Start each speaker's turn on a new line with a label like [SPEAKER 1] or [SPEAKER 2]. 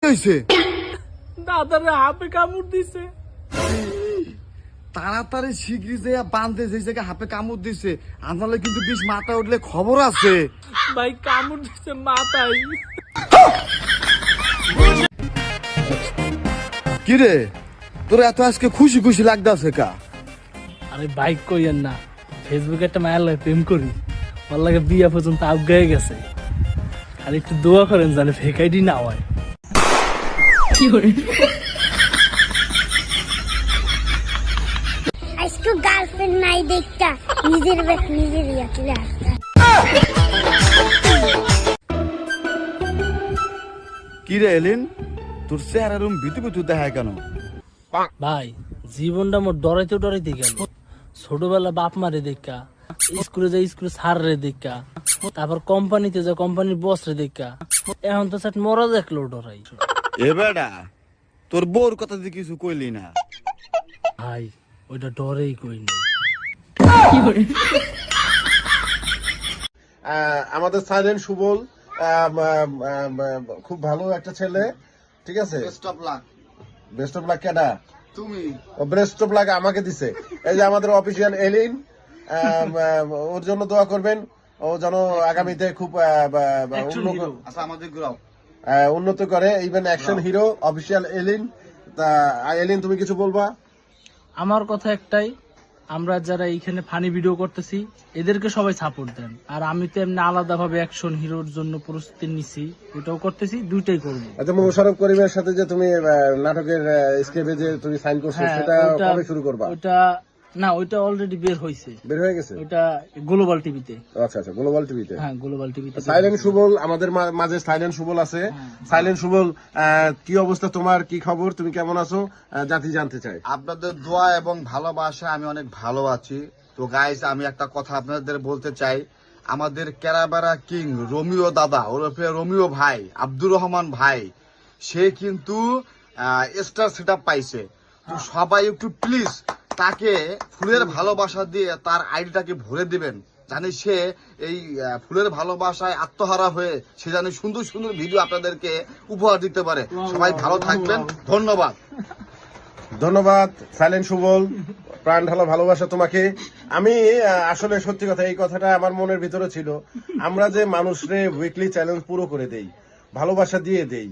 [SPEAKER 1] হইছে
[SPEAKER 2] দাদারে হাপে কামড় দিছে।
[SPEAKER 1] তাড়াতাড়ি শিগগিরি যে বান্ধে যে জায়গায় হাপে কামড় দিছে, আনালে কিন্তু বিষ মাথা উঠলে খবর আছে।
[SPEAKER 2] ভাই কামড় দিছে মাথায়।
[SPEAKER 1] কিরে তোর এত আজকে খুশি খুশি লাগতেছে কা?
[SPEAKER 2] আরে বাইক কইয়েন না, ফেসবুকে একটা মায়ের লাগে প্রেম করি, ওর লাগে বিয়া পর্যন্ত আগায় গেছে। খালি একটু দোয়া করেন জানে ফেকাইডি না হয়।
[SPEAKER 3] আজকে গার্লফ্রেন্ড নাই দেখা নিজের বেশ নিজের ইয়া চলে আসছে।
[SPEAKER 1] কিরে এলিন, তোর চেহারা রুম ভিতু ভিতু দেখায় কেন?
[SPEAKER 2] ভাই জীবনটা মোর ডরাইতে ডরাইতে গেল। ছোটবেলা বাপ মারে দেখা, স্কুলে যাই স্কুলে স্যার রে দেখা, তারপর কোম্পানিতে যা কোম্পানির বস রে দেখা, এখন তো সেট মরা দেখলো ডরাই।
[SPEAKER 1] এ বেটা, তোর বউর কথা দিয়ে কিছু কইলি না।
[SPEAKER 2] ভাই ওইটা ডরেই কই নাই।
[SPEAKER 4] আমাদের সাইলেন্ট সুবল খুব ভালো একটা ছেলে, ঠিক আছে। বেস্ট অফ লাক কেডা? তুমি। বেস্ট অফ লাক আমাকে দিছে। এই যে আমাদের অফিসিয়াল এলিন, ওর জন্য দোয়া করবেন, ও যেন আগামীতে খুব উন্নত করে, ইভেন অ্যাকশন হিরো অফিসিয়াল এলিন। তা এলিন তুমি কিছু বলবা?
[SPEAKER 2] আমার কথা একটাই, আমরা যারা এইখানে ফানি ভিডিও করতেছি এদেরকে সবাই সাপোর্ট দেন। আর আমি তো এমনি আলাদা ভাবে অ্যাকশন হিরোর জন্য প্রস্তুতি নিছি, ওটাও করতেছি, দুইটাই করবো।
[SPEAKER 4] আচ্ছা, মোশাররফ করিমের সাথে যে তুমি নাটকের স্ক্রিপ্টে যে তুমি সাইন করছো, সেটা কবে শুরু করবা?
[SPEAKER 2] ওটা না, ওইটা অলরেডি বের হয়েছে,
[SPEAKER 4] বের হয়ে গেছে।
[SPEAKER 2] ওইটা গ্লোবাল টিভিতে।
[SPEAKER 4] আচ্ছা আচ্ছা, গ্লোবাল টিভিতে।
[SPEAKER 2] হ্যাঁ, গ্লোবাল টিভিতে।
[SPEAKER 4] সাইলেন্ট সুবল আমাদের মাঝে সাইলেন্ট সুবল আছে। সাইলেন্ট সুবল, কি অবস্থা তোমার, কি খবর, তুমি কেমন আছো, জাতি জানতে চাই।
[SPEAKER 5] আপনাদের দোয়া এবং ভালোবাসা আমি অনেক ভালো আছি। তো গাইস, আমি একটা কথা আপনাদের বলতে চাই, আমাদের কেরাবেরা কিং রোমিও দাদা ওরফে রোমিও ভাই, আব্দুর রহমান ভাই, সে কিন্তু স্টার সেটআপ পাইছে। তো সবাই একটু প্লিজ তাকে ফুলের ভালোবাসা দিয়ে তার আইডিটাকে ভরে দিবেন, জানি সে এই ফুলের ভালোবাসায় আত্মহারা হয়ে সে জানি সুন্দর সুন্দর ভিডিও আপনাদেরকে উপহার দিতে পারে। সবাই ভালো থাকবেন, ধন্যবাদ।
[SPEAKER 4] ধন্যবাদ সাইলেন্ট সুবল, প্রাণ ঢালা ভালোবাসা তোমাকে। আমি আসলে সত্যি কথা, এই কথাটা আমার মনের ভিতরে ছিল। আমরা যে মানুষরে উইকলি চ্যালেঞ্জ পুরো করে দেই, ভালোবাসা দিয়ে দেই,